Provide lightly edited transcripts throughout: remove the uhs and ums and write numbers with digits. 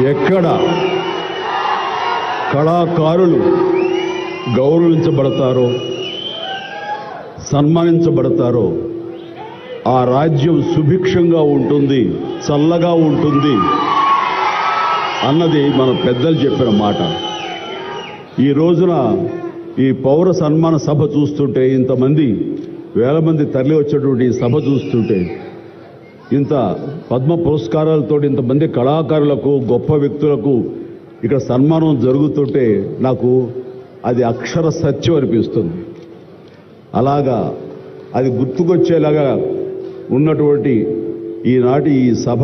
ఎక్కడ కళాకారులు గౌరవించబడతారో, సన్మానించబడతారో ఆ రాజ్యం సుభిక్షంగా ఉంటుంది, చల్లగా ఉంటుంది అన్నది మన పెద్దలు చెప్పిన మాట. ఈ రోజున ఈ పౌర సన్మాన సభ చూస్తుంటే, ఇంతమంది వేల మంది తరలి వచ్చేటువంటి సభ చూస్తుంటే, ఇంత పద్మ పురస్కారాలతో ఇంతమంది కళాకారులకు, గొప్ప వ్యక్తులకు ఇక్కడ సన్మానం జరుగుతుంటే నాకు అది అక్షర సత్యం అనిపిస్తుంది. అలాగా అది గుర్తుకొచ్చేలాగా ఉన్నటువంటి ఈనాటి ఈ సభ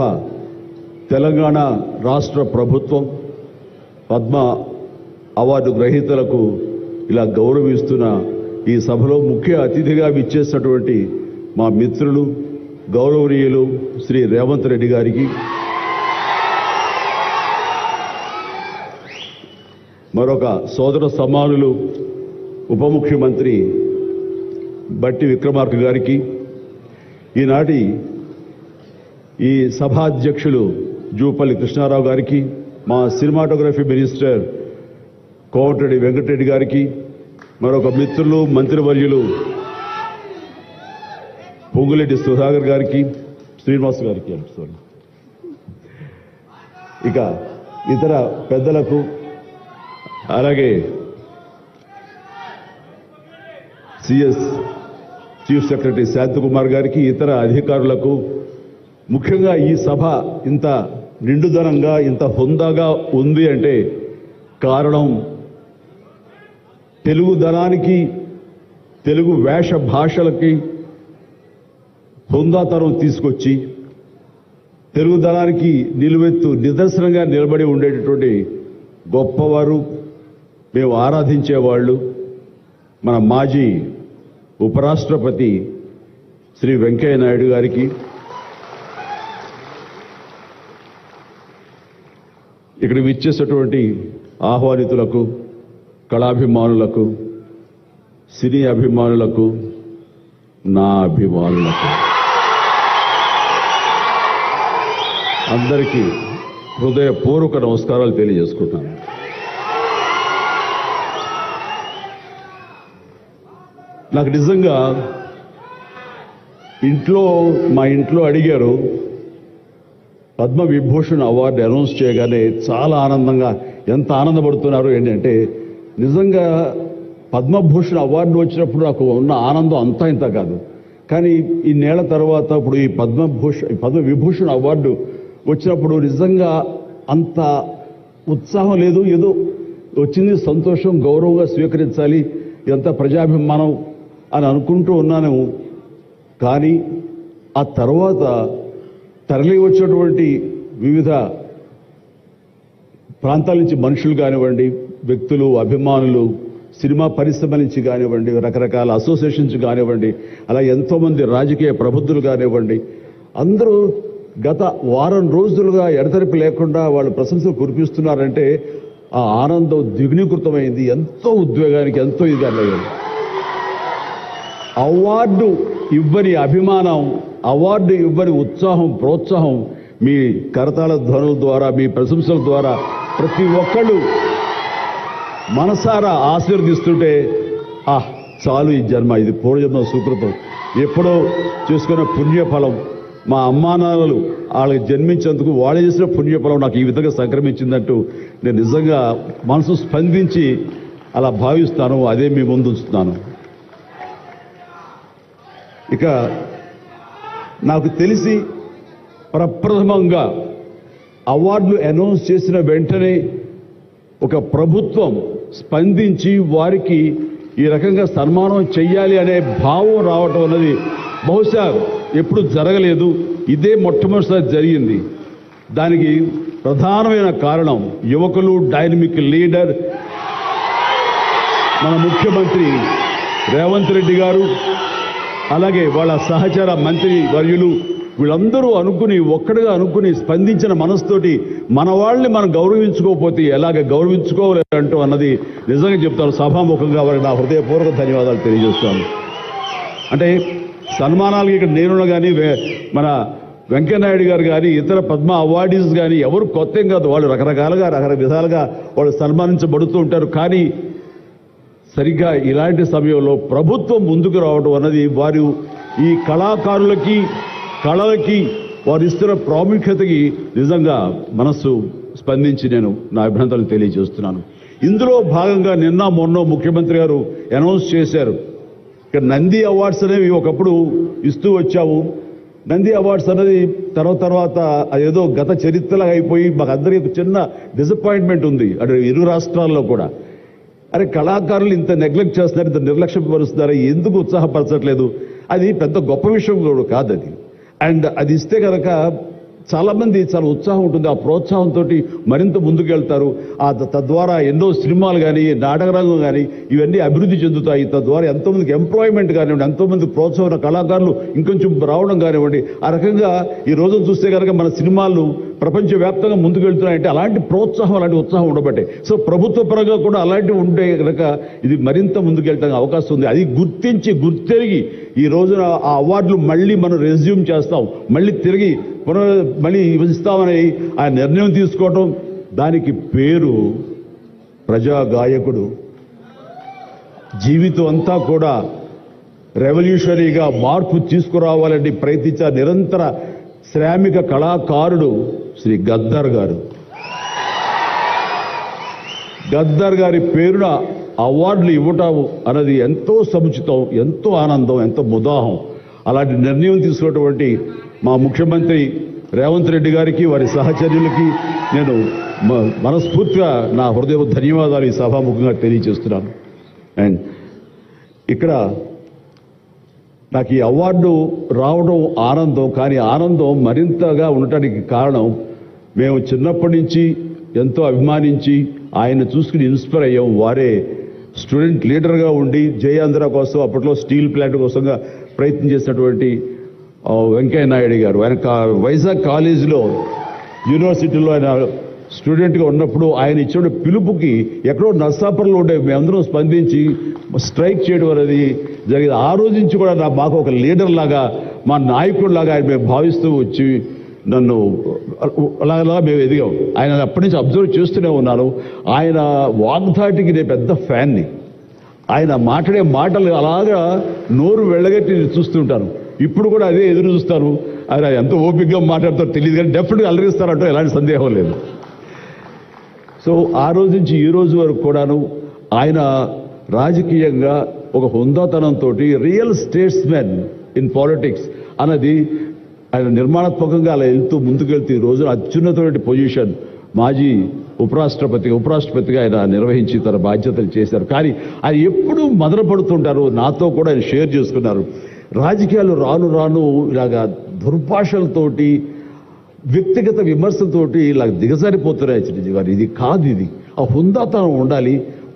తెలంగాణ రాష్ట్ర ప్రభుత్వం పద్మ అవార్డు గ్రహీతలకు ఇలా గౌరవిస్తున్న ఈ సభలో ముఖ్య అతిథిగా విచ్చేసినటువంటి మా మిత్రులు గౌరవనీయులు శ్రీ రేవంత్ రెడ్డి గారికి, మరొక సోదర సమానులు ఉప ముఖ్యమంత్రి బట్టి విక్రమార్క గారికి, ఈనాటి ఈ సభాధ్యక్షులు జూపల్లి కృష్ణారావు గారికి, మా సినిమాటోగ్రఫీ మినిస్టర్ కోమటిరెడ్డి వెంకటరెడ్డి గారికి, మరొక మిత్రులు మంత్రివర్యులు పొంగులేటి సుధాకర్ గారికి, శ్రీనివాస్ గారికి, ఇక ఇతర పెద్దలకు, అలాగే సిఎస్ చీఫ్ సెక్రటరీ శాంతకుమార్ గారికి, ఇతర అధికారులకు, ముఖ్యంగా ఈ సభ ఇంత నిండుదనంగా ఇంత హుందాగా ఉంది అంటే కారణం తెలుగుదనానికి, తెలుగు వేష భాషలకి హుందాతనం తీసుకొచ్చి తెలుగుదనానికి నిలువెత్తు నిదర్శనంగా నిలబడి ఉండేటటువంటి గొప్పవారు, మేము ఆరాధించేవాళ్ళు మన మాజీ ఉపరాష్ట్రపతి శ్రీ వెంకయ్య నాయుడు గారికి, ఇక్కడ విచ్చేసినటువంటి ఆహ్వానితులకు, కళాభిమానులకు, సినీ అభిమానులకు, నా అభిమానులకు అందరికీ హృదయపూర్వక నమస్కారాలు తెలియజేసుకుంటాను. నాకు నిజంగా మా ఇంట్లో అడిగారు, పద్మ విభూషణ్ అవార్డు అనౌన్స్ చేయగానే చాలా ఆనందంగా, ఎంత ఆనందపడుతున్నారు ఏంటంటే, నిజంగా పద్మభూషణ్ అవార్డు వచ్చినప్పుడు నాకు ఉన్న ఆనందం అంతా ఇంత కాదు. కానీ ఈ నేల తర్వాత ఇప్పుడు ఈ పద్మ విభూషణ్ అవార్డు వచ్చినప్పుడు నిజంగా అంత ఉత్సాహం లేదు. ఏదో వచ్చింది, సంతోషం, గౌరవంగా స్వీకరించాలి, ఇదంతా ప్రజాభిమానం అని అనుకుంటూ ఉన్నాను. కానీ ఆ తర్వాత తరలి వచ్చినటువంటి వివిధ ప్రాంతాల నుంచి మనుషులు కానివ్వండి, వ్యక్తులు, అభిమానులు, సినిమా పరిశ్రమ నుంచి కానివ్వండి, రకరకాల అసోసియేషన్స్ కానివ్వండి, అలా ఎంతోమంది రాజకీయ ప్రబుద్ధులు కానివ్వండి, అందరూ గత వారం రోజులుగా ఎడతెరిపి లేకుండా వాళ్ళు ప్రశంసలు కురిపిస్తున్నారంటే ఆ ఆనందం ద్విగుణీకృతమైంది. ఎంతో ఉద్వేగానికి, ఎంతో ఇది అన్నది. అవార్డు ఇవ్వని అభిమానం, అవార్డు ఇవ్వని ఉత్సాహం, ప్రోత్సాహం మీ కరతాళ ధ్వనుల ద్వారా, మీ ప్రశంసల ద్వారా ప్రతి ఒక్కళ్ళు మనసారా ఆశీర్వదిస్తుంటే, చాలు ఈ జన్మ, ఇది పూర్వజన్మ సుకృతం, ఎప్పుడో చేసుకున్న పుణ్యఫలం, మా అమ్మానాన్నలు వాళ్ళకి జన్మించేందుకు వాళ్ళు చేసిన పుణ్యఫలం నాకు ఈ విధంగా సంక్రమించిందంటూ నేను నిజంగా మనసు స్పందించి అలా భావిస్తాను. అదే మీ ముందు ఉంచుతున్నాను. ఇక నాకు తెలిసి ప్రప్రథమంగా అవార్డులు అనౌన్స్ చేసిన వెంటనే ఒక ప్రభుత్వం స్పందించి వారికి ఈ రకంగా సన్మానం చెయ్యాలి అనే భావం రావటం అన్నది బహుశా ఎప్పుడు జరగలేదు. ఇదే మొట్టమొదటిసారి జరిగింది. దానికి ప్రధానమైన కారణం యువకులు, డైనమిక్ లీడర్ మన ముఖ్యమంత్రి రేవంత్ రెడ్డి గారు, అలాగే వాళ్ళ సహచర మంత్రి వర్యులు, వీళ్ళందరూ ఒక్కడిగా అనుకుని స్పందించిన మనసుతోటి మన వాళ్ళని మనం గౌరవించుకోకపోతే ఎలాగ గౌరవించుకోవాలంటూ అన్నది నిజంగా చెప్తాను. సభాముఖంగా వారికి నా హృదయపూర్వక ధన్యవాదాలు తెలియజేస్తాను. అంటే సన్మానాలకి ఇక్కడ నేనున్నా కానీ మన వెంకయ్యనాయుడు గారు కానీ ఇతర పద్మ అవార్డీస్ కానీ ఎవరు కొత్త ఏం కాదు. వాళ్ళు రకరకాలుగా విధాలుగా వాళ్ళు సన్మానించబడుతూ ఉంటారు. కానీ సరిగ్గా ఇలాంటి సమయంలో ప్రభుత్వం ముందుకు రావడం అన్నది వారు ఈ కళాకారులకి కళలకి వారు ఇస్తున్న ప్రాముఖ్యతకి నిజంగా మనస్సు స్పందించి నేను నా అభినందనలు తెలియజేస్తున్నాను. ఇందులో భాగంగా నిన్న మొన్న ముఖ్యమంత్రి గారు అనౌన్స్ చేశారు. ఇక్కడ నంది అవార్డ్స్ అనేవి ఒకప్పుడు ఇస్తూ వచ్చాము. నంది అవార్డ్స్ అనేది తర్వాత అదేదో గత చరిత్రలాగా అయిపోయి మాకు అందరికీ చిన్న డిసప్పాయింట్మెంట్ ఉంది అటు ఇరు రాష్ట్రాల్లో కూడా. అరే కళాకారులు ఇంత నెగ్లెక్ట్ చేస్తున్నారు, ఇంత నిర్లక్ష్యం పరుస్తున్నారు, ఎందుకు ఉత్సాహపరచట్లేదు? అది పెద్ద గొప్ప విషయం కూడా కాదు అది. అండ్ అది ఇస్తే కనుక చాలామంది చాలా ఉత్సాహం ఉంటుంది. ఆ ప్రోత్సాహంతో మరింత ముందుకు వెళ్తారు. తద్వారా ఎన్నో సినిమాలు కానీ నాటకరంగం కానీ ఇవన్నీ అభివృద్ధి చెందుతాయి. తద్వారా ఎంతోమందికి ఎంప్లాయ్మెంట్ కానివ్వండి, ఎంతోమంది ప్రోత్సాహం కళాకారులు ఇంకొంచెం రావడం కానివ్వండి. ఆ రకంగా ఈ రోజు చూస్తే కనుక మన సినిమాలు ప్రపంచవ్యాప్తంగా ముందుకు వెళ్తున్నాయంటే అలాంటి ప్రోత్సాహం అలాంటి ఉత్సాహం ఉండబట్టే. సో ప్రభుత్వ పరంగా కూడా అలాంటివి ఉంటే కనుక ఇది మరింత ముందుకు వెళ్ళడానికి అవకాశం ఉంది. అది గుర్తెరిగి ఈ రోజున ఆ అవార్డులు మళ్ళీ మనం రెజ్యూమ్ చేస్తాం, మళ్ళీ తిరిగి మళ్ళీ ఇస్తామని ఆ నిర్ణయం తీసుకోవటం, దానికి పేరు ప్రజా గాయకుడు. జీవితం అంతా కూడా రెవల్యూషనరీగా మార్పు తీసుకురావాలని ప్రయత్నించే నిరంతర శ్రామిక కళాకారుడు శ్రీ గద్దర్ గారు. గద్దర్ గారి పేరున అవార్డులు ఇవ్వటం అన్నది ఎంతో సముచితం, ఎంతో ఆనందం, ఎంతో ముదాహం. అలాంటి నిర్ణయం తీసుకున్నటువంటి మా ముఖ్యమంత్రి రేవంత్ రెడ్డి గారికి వారి సహచర్యులకి నేను మనస్ఫూర్తిగా నా హృదయ ధన్యవాదాలు ఈ సభాముఖంగా తెలియజేస్తున్నాను. అండ్ ఇక్కడ నాకు ఈ అవార్డు రావడం ఆనందం, కానీ ఆనందం మరింతగా ఉండటానికి కారణం మేము చిన్నప్పటి నుంచి ఎంతో అభిమానించి ఆయన చూసుకుని ఇన్స్పైర్ అయ్యాం. వారే స్టూడెంట్ లీడర్గా ఉండి జయాంధ్ర కోసం అప్పట్లో స్టీల్ ప్లాంట్ కోసంగా ప్రయత్నం చేసినటువంటి వెంకయ్య నాయుడు గారు. ఆయన వైజాగ్ కాలేజీలో యూనివర్సిటీలో ఆయన స్టూడెంట్గా ఉన్నప్పుడు ఆయన ఇచ్చిన పిలుపుకి ఎక్కడో నర్సాపురంలో ఉండే మేమందరం స్పందించి స్ట్రైక్ చేయడం అనేది జరిగింది. ఆ రోజు నుంచి కూడా మాకు ఒక లీడర్ లాగా, మా నాయకుడిలాగా ఆయన మేము భావిస్తూ వచ్చి నన్ను అలా మేము ఎదిగాం. ఆయన అప్పటి నుంచి అబ్జర్వ్ చేస్తూనే ఉన్నాను. ఆయన వాగ్ధాటికి నేను పెద్ద ఫ్యాన్ని. ఆయన మాట్లాడే మాటలు అలాగా నోరు వెళ్ళగట్టి చూస్తుంటాను. ఇప్పుడు కూడా అదే ఎదురు చూస్తాను. ఆయన ఎంత ఓపికగా మాట్లాడతారో తెలియదు, కానీ డెఫినెట్గా అలరిస్తారంటే ఎలాంటి సందేహం లేదు. సో ఆ రోజు నుంచి ఈ రోజు వరకు కూడాను ఆయన రాజకీయంగా ఒక హుందాతనంతో రియల్ స్టేట్స్మెన్ ఇన్ పాలిటిక్స్ అన్నది ఆయన నిర్మాణాత్మకంగా అలా వెళ్తూ ముందుకెళ్తూ ఈ రోజున అత్యున్నతమైన పొజిషన్ మాజీ ఉపరాష్ట్రపతిగా ఆయన నిర్వహించి తన బాధ్యతలు చేశారు. కానీ ఆయన ఎప్పుడూ మదనపడుతుంటారు. నాతో కూడా ఆయన షేర్ చేసుకున్నారు. రాజకీయాలు రాను ఇలాగా దుర్భాషలతోటి వ్యక్తిగత విమర్శలతోటి ఇలా దిగజారిపోతున్నాయి చిరంజీవి గారు. ఇది కాదు, ఇది ఆ హుందాతనం ఉండాలి.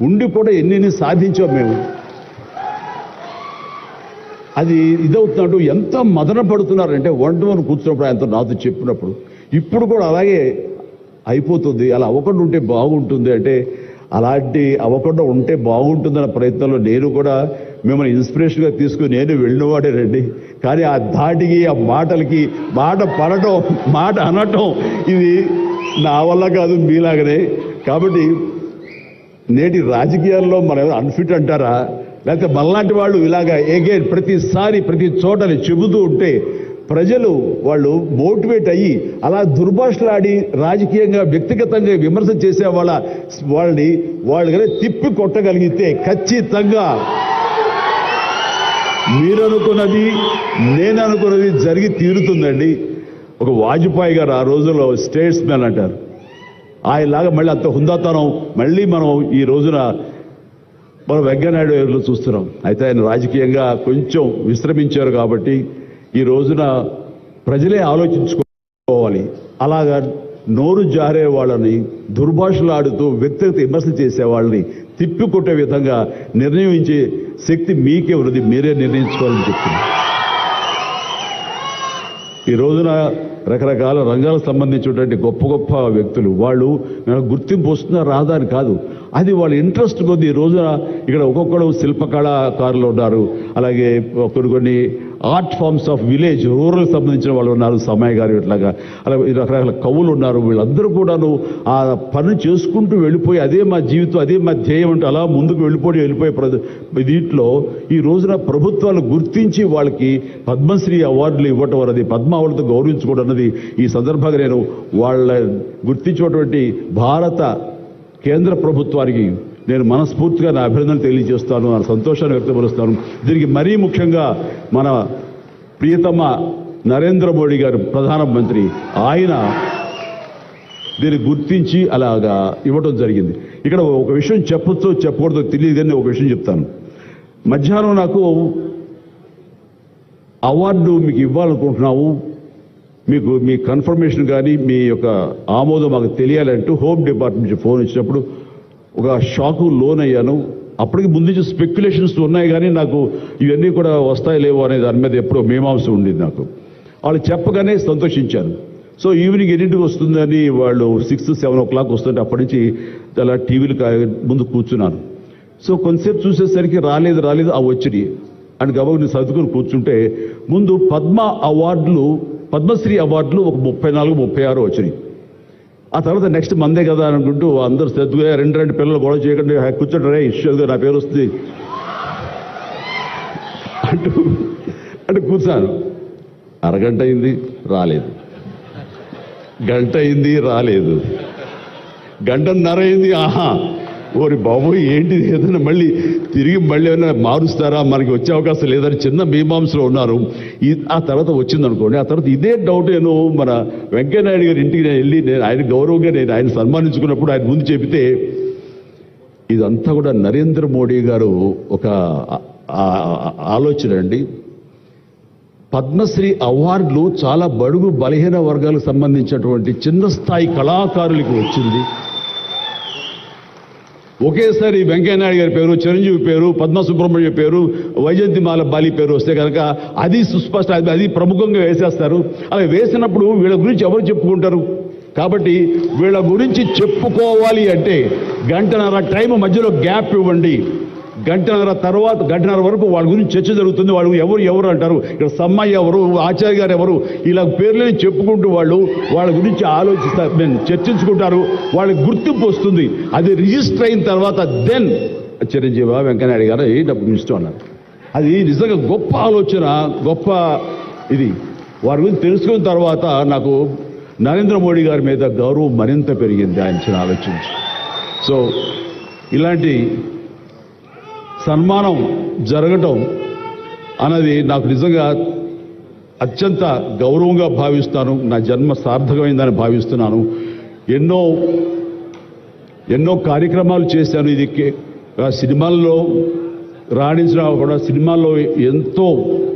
ఉండి కూడా ఎన్ని సాధించాం మేము. అది ఇదవుతున్నట్టు ఎంత మదన పడుతున్నారంటే వన్ కూర్చున్నప్పుడు ఆయనతో నాతో చెప్పినప్పుడు ఇప్పుడు కూడా అలాగే అయిపోతుంది. అలా అవ్వకుండా ఉంటే బాగుంటుంది అంటే అలాంటి అవ్వకుండా ఉంటే బాగుంటుందన్న ప్రయత్నంలో నేను కూడా మిమ్మల్ని ఇన్స్పిరేషన్గా తీసుకుని నేను వెళ్ళినవాడేనండి. కానీ ఆ ధాటికి ఆ మాటలకి మాట పడటం మాట అనటం ఇది నా వల్ల కాదు, మీలాగనే. కాబట్టి నేటి రాజకీయాల్లో మనం అన్ఫిట్ అంటారా, లేకపోతే మనలాంటి వాళ్ళు ఇలాగా ఎగైన్ ప్రతిసారి ప్రతి చోటని చెబుతూ ఉంటే ప్రజలు వాళ్ళు మోటివేట్ అయ్యి అలా దుర్భాషలాడి రాజకీయంగా వ్యక్తిగతంగా విమర్శ చేసే వాళ్ళని తిప్పి కొట్టగలిగితే ఖచ్చితంగా మీరనుకున్నది నేను అనుకున్నది జరిగి తీరుతుందండి. ఒక వాజ్పేయి గారు ఆ రోజుల్లో స్టేట్స్ మ్యాన్ అంటారు. ఆయనలాగా మళ్ళీ అంత హుందాతనం మళ్ళీ మనం ఈ రోజున మనం వెంకయ్యనాయుడు చూస్తున్నాం. అయితే ఆయన రాజకీయంగా కొంచెం విశ్రమించారు కాబట్టి ఈ రోజున ప్రజలే ఆలోచించుకోవాలి. అలాగా నోరు జారే వాళ్ళని దుర్భాషలాడుతూ వ్యక్తిగత విమర్శలు చేసే వాళ్ళని తిప్పికొట్టే విధంగా నిర్ణయించే శక్తి మీకే ఉన్నది, మీరే నిర్ణయించుకోవాలని చెప్తున్నా. ఈ రోజున రకరకాల రంగాలకు సంబంధించినటువంటి గొప్ప గొప్ప వ్యక్తులు వాళ్ళు గుర్తింపు వస్తున్నా రాదా అని కాదు, అది వాళ్ళ ఇంట్రెస్ట్ కొద్ది. ఈ రోజున ఇక్కడ ఒక్కొక్కరు శిల్పకళాకారులు ఉన్నారు, అలాగే కొన్ని art forms of village rural సంబంధించిన వాళ్ళు ఉన్నారు, సమయ గారు ఇట్లాగా అలా రకరకాల కవులు ఉన్నారు. వీళ్ళందరూ కూడాను ఆ పని చేసుకుంటూ వెళ్ళిపోయి అదే మా జీవితం, అదే మా ధ్యేయం అంటూ అలా ముందుకు వెళ్ళిపోయే దీంట్లో ఈ రోజున ప్రభుత్వాలు గుర్తించి వాళ్ళకి పద్మశ్రీ అవార్డులు ఇవ్వటం అన్నది, పద్మ అవార్డుతో గౌరవించుకోవడం అన్నది ఈ సందర్భంగా నేను వాళ్ళ గుర్తించినటువంటి భారత కేంద్ర ప్రభుత్వానికి నేను మనస్ఫూర్తిగా నా అభినందనలు తెలియజేస్తాను, నా సంతోషాన్ని వ్యక్తపరుస్తాను. దీనికి మరీ ముఖ్యంగా మన ప్రియతమ నరేంద్ర మోడీ గారు ప్రధానమంత్రి, ఆయన దీన్ని గుర్తించి అలాగా ఇవ్వడం జరిగింది. ఇక్కడ ఒక విషయం చెప్పొచ్చో చెప్పకూడదో తెలియదు కానీ ఒక విషయం చెప్తాను. మధ్యాహ్నం నాకు అవార్డు మీకు ఇవ్వాలనుకుంటున్నాము, మీకు మీ కన్ఫర్మేషన్ కానీ మీ యొక్క ఆమోదం మాకు తెలియాలంటూ హోమ్ డిపార్ట్మెంట్ నుంచి ఫోన్ ఇచ్చినప్పుడు ఒక షాకు లోన్ అయ్యాను. అప్పటికి ముందు నుంచి స్పెక్యులేషన్స్ ఉన్నాయి కానీ నాకు ఇవన్నీ కూడా వస్తాయి లేవో అనే దాని మీద ఎప్పుడో మీమాంస ఉండింది నాకు. వాళ్ళు చెప్పగానే సంతోషించాను. సో ఈవినింగ్ ఎన్నింటికి వస్తుందని వాళ్ళు 6-7 o'clock వస్తుంటే అప్పటి నుంచి అలా టీవీలు ముందు కూర్చున్నాను. సో కొంతసేపు చూసేసరికి రాలేదు వచ్చినాయి అని గబగని సర్దుకుని కూర్చుంటే ముందు పద్మశ్రీ అవార్డులు ఒక 34-36 వచ్చినాయి. ఆ తర్వాత నెక్స్ట్ మందే కదా అనుకుంటూ అందరూ సర్దుగా రెండు పిల్లలు గొడవ చేయకుండా కూర్చుంటారే ఇష్యూగా నా పేరు వస్తుంది అంటూ కూర్చాను. అరగంట అయింది రాలేదు, గంట అయింది రాలేదు, గంటన్నర అయింది. ఓరి బాబు ఏంటిది, ఏదైనా తిరిగి ఏమైనా మారుస్తారా, మనకి వచ్చే అవకాశం లేదని చిన్న మీమాంసలో ఉన్నారు. ఆ తర్వాత వచ్చిందనుకోండి. ఆ తర్వాత ఇదే డౌట్ నేను మన వెంకయ్యనాయుడు గారి ఇంటికి వెళ్ళి ఆయన గౌరవంగా ఆయన సన్మానించుకున్నప్పుడు ఆయన ముందు చెబితే ఇదంతా కూడా నరేంద్ర మోడీ గారు ఒక ఆలోచన అండి. పద్మశ్రీ అవార్డులు చాలా బడుగు బలహీన వర్గాలకు సంబంధించినటువంటి చిన్న స్థాయి కళాకారులకు వచ్చింది. ఒకేసారి వెంకయ్యనాయుడు గారి పేరు, చిరంజీవి పేరు, పద్మ సుబ్రహ్మణ్యం పేరు, వైజయంతిమాల బాలి పేరు వస్తే కనుక అది సుస్పష్ట, అది ప్రముఖంగా వేసేస్తారు. అలా వేసినప్పుడు వీళ్ళ గురించి ఎవరు చెప్పుకుంటారు? కాబట్టి వీళ్ళ గురించి చెప్పుకోవాలి అంటే గంటన్నర టైం మధ్యలో గ్యాప్ ఇవ్వండి. గంటన్నర వరకు వాళ్ళ గురించి చర్చ జరుగుతుంది. వాళ్ళు ఎవరు అంటారు, ఇక్కడ సమ్మయ్య ఎవరు, ఆచార్య గారు ఎవరు, ఇలా పేర్లని చెప్పుకుంటూ వాళ్ళ గురించి ఆలోచిస్తారు, చర్చించుకుంటారు. వాళ్ళకి గుర్తింపు వస్తుంది. అది రిజిస్టర్ అయిన తర్వాత దెన్ చిరంజీవి వెంకయ్యనాయుడు గారు డబ్బు ఇష్టం అన్నారు. అది నిజంగా గొప్ప ఆలోచన, గొప్ప ఇది. వారి గురించి తెలుసుకున్న తర్వాత నాకు నరేంద్ర మోడీ గారి మీద గౌరవం మరింత పెరిగింది ఆయన ఆలోచించి. సో ఇలాంటి సన్మానం జరగటం అన్నది నాకు నిజంగా అత్యంత గౌరవంగా భావిస్తాను. నా జన్మ సార్థకమైందని భావిస్తున్నాను. ఎన్నో కార్యక్రమాలు చేశాను. ఇది సినిమాల్లో రాణించిన కూడా సినిమాల్లో ఎంతో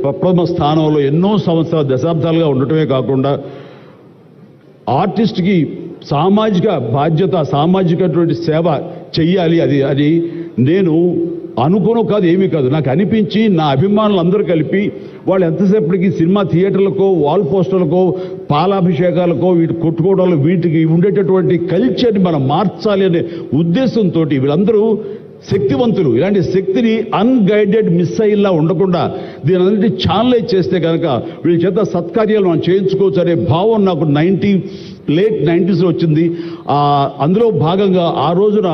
ప్రప్రథమ స్థానంలో ఎన్నో సంవత్సరాలు దశాబ్దాలుగా ఉండటమే కాకుండా ఆర్టిస్ట్కి సామాజిక బాధ్యత, సామాజికటువంటి సేవ చెయ్యాలి. అది నేను అనుకోను కాదు, ఏమీ కాదు, నాకు అనిపించి నా అభిమానులు అందరూ కలిపి వాళ్ళు ఎంతసేపటికి సినిమా థియేటర్లకో వాల్ పోస్టర్లకో పాలాభిషేకాలకో వీటి కొట్టుకోవడాలు వీటికి ఉండేటటువంటి కల్చర్ని మనం మార్చాలి అనే ఉద్దేశంతో వీళ్ళందరూ శక్తివంతులు. ఇలాంటి శక్తిని అన్గైడెడ్ మిస్సైల్లా ఉండకుండా దీని అన్నింటి ఛానలైజ్ చేస్తే కనుక వీళ్ళ చేత సత్కార్యాలు మనం చేయించుకోవచ్చు అనే భావం నాకు లేట్ 90s వచ్చింది. అందులో భాగంగా ఆ రోజున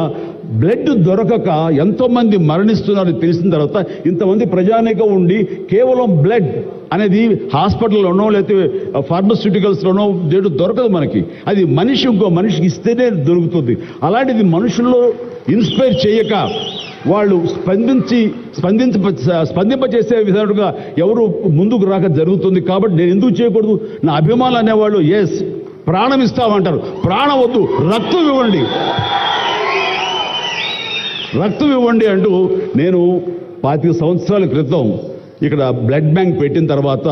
బ్లడ్ దొరకక ఎంతోమంది మరణిస్తున్నారని తెలిసిన తర్వాత ఇంతమంది ప్రజానీకం ఉండి కేవలం బ్లడ్ అనేది హాస్పిటల్లోనో లేకపోతే ఫార్మస్యూటికల్స్లోనో దొరకదు మనకి. అది ఇంకో మనిషికి ఇస్తేనే దొరుకుతుంది. అలాంటిది మనుషుల్లో ఇన్స్పైర్ చేయక వాళ్ళు స్పందింపచేసే విధాలుగా ఎవరు ముందుకు రాక జరుగుతుంది. కాబట్టి నేను ఎందుకు చేయకూడదు? నా అభిమానులు అనేవాళ్ళు ప్రాణం ఇస్తామంటారు. ప్రాణం వద్దు, రక్తం ఇవ్వండి అంటూ నేను 25 సంవత్సరాల క్రితం ఇక్కడ బ్లడ్ బ్యాంక్ పెట్టిన తర్వాత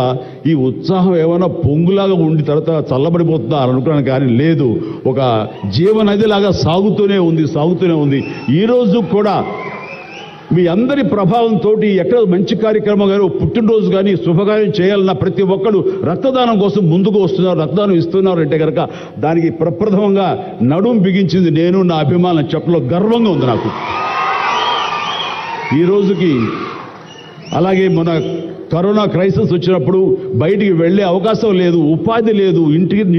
ఈ ఉత్సాహం ఏమైనా పొంగులాగా ఉండి తర్వాత చల్లబడిపోతుందా అని అనుకున్నాను. కానీ లేదు, ఒక జీవనదిలాగా సాగుతూనే ఉంది. ఈరోజు కూడా మీ అందరి ప్రభావంతో ఎక్కడ మంచి కార్యక్రమం కానీ పుట్టినరోజు కానీ శుభకార్యం చేయాలన్న ప్రతి ఒక్కరు రక్తదానం కోసం ముందుకు వస్తున్నారు, రక్తదానం ఇస్తున్నారు అంటే కనుక దానికి ప్రప్రథమంగా నడుం బిగించింది నేను, నా అభిమానుల చెప్పలో గర్వంగా ఉంది నాకు ఈ రోజుకి. అలాగే మన కరోనా క్రైసిస్ వచ్చినప్పుడు బయటికి వెళ్ళే అవకాశం లేదు, ఉపాధి లేదు,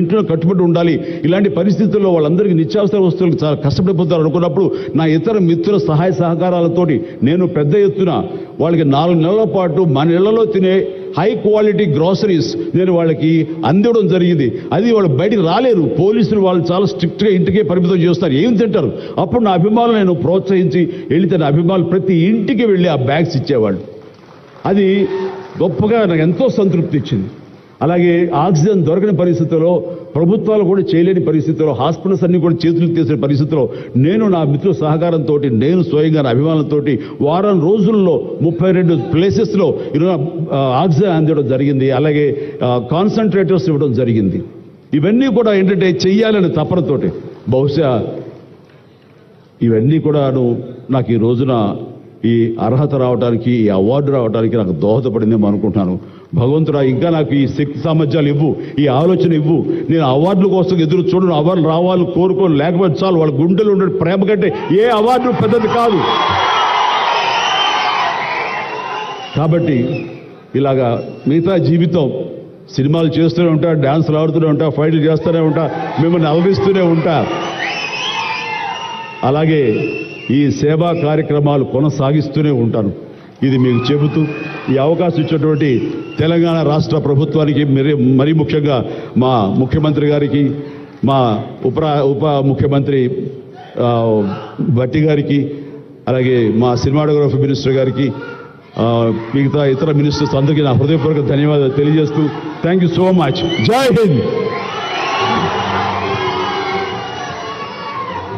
ఇంట్లో కట్టుబడి ఉండాలి. ఇలాంటి పరిస్థితుల్లో వాళ్ళందరికీ నిత్యావసర వస్తువులకు చాలా కష్టపడిపోతారు అనుకున్నప్పుడు నా ఇతర మిత్రుల సహాయ సహకారాలతోటి నేను పెద్ద ఎత్తున వాళ్ళకి 4 నెలల పాటు మన ఇళ్లలో తినే హై క్వాలిటీ గ్రాసరీస్ నేను వాళ్ళకి అందివ్వడం జరిగింది. అది వాళ్ళు బయటికి రాలేరు, పోలీసులు వాళ్ళు చాలా స్ట్రిక్ట్గా ఇంటికే పరిమితం చేస్తారు, ఏం తింటారు. అప్పుడు నా అభిమానులు నేను ప్రోత్సహించి వెళితే నా అభిమానులు ప్రతి ఇంటికి వెళ్ళి ఆ బ్యాగ్స్ ఇచ్చేవాళ్ళు. అది గొప్పగా నాకు ఎంతో సంతృప్తి ఇచ్చింది. అలాగే ఆక్సిజన్ దొరకని పరిస్థితుల్లో, ప్రభుత్వాలు కూడా చేయలేని పరిస్థితుల్లో, హాస్పిటల్స్ అన్ని కూడా చేతులు తీసిన పరిస్థితుల్లో నేను నా మిత్రుల సహకారంతో నేను స్వయంగా నా అభిమానులతో వారం రోజుల్లో 32 ప్లేసెస్లో ఈరోజు ఆక్సిజన్ అందివ్వడం జరిగింది. అలాగే కాన్సన్ట్రేటర్స్ ఇవ్వడం జరిగింది. ఇవన్నీ కూడా ఏంటంటే చెయ్యాలని తపనతోటి, బహుశా ఇవన్నీ కూడాను నాకు ఈ రోజున ఈ అర్హత రావడానికి, ఈ అవార్డు రావడానికి నాకు దోహదపడిందేమో అనుకుంటున్నాను. భగవంతుడా ఇంకా నాకు ఈ శక్తి సామర్థ్యాలు ఇవ్వు, ఈ ఆలోచన ఇవ్వు. నేను అవార్డుల కోసం ఎదురు చూడను, అవార్డులు రావాలి కోరుకోను, లేకపోతే చాలు. వాళ్ళ గుండెలు ఉండే ప్రేమ కంటే ఏ అవార్డు పెద్దది కాదు. కాబట్టి ఇలాగా మిగతా జీవితం సినిమాలు చేస్తూనే ఉంటా, డ్యాన్సులు ఆడుతూనే ఉంటా, ఫైట్లు చేస్తూనే ఉంటా, మిమ్మల్ని అలరిస్తూనే ఉంటా. అలాగే ఈ సేవా కార్యక్రమాలు కొనసాగిస్తూనే ఉంటాను. ఇది మీకు చెబుతూ ఈ అవకాశం ఇచ్చినటువంటి తెలంగాణ రాష్ట్ర ప్రభుత్వానికి, మరీ ముఖ్యంగా మా ముఖ్యమంత్రి గారికి, మా ఉప ముఖ్యమంత్రి భట్టి గారికి, అలాగే మా సినిమాటోగ్రఫీ మినిస్టర్ గారికి, మిగతా ఇతర మినిస్టర్స్ అందరికీ నా హృదయపూర్వక ధన్యవాదాలు తెలియజేస్తూ థ్యాంక్ యూ సో మచ్. జై హింద్.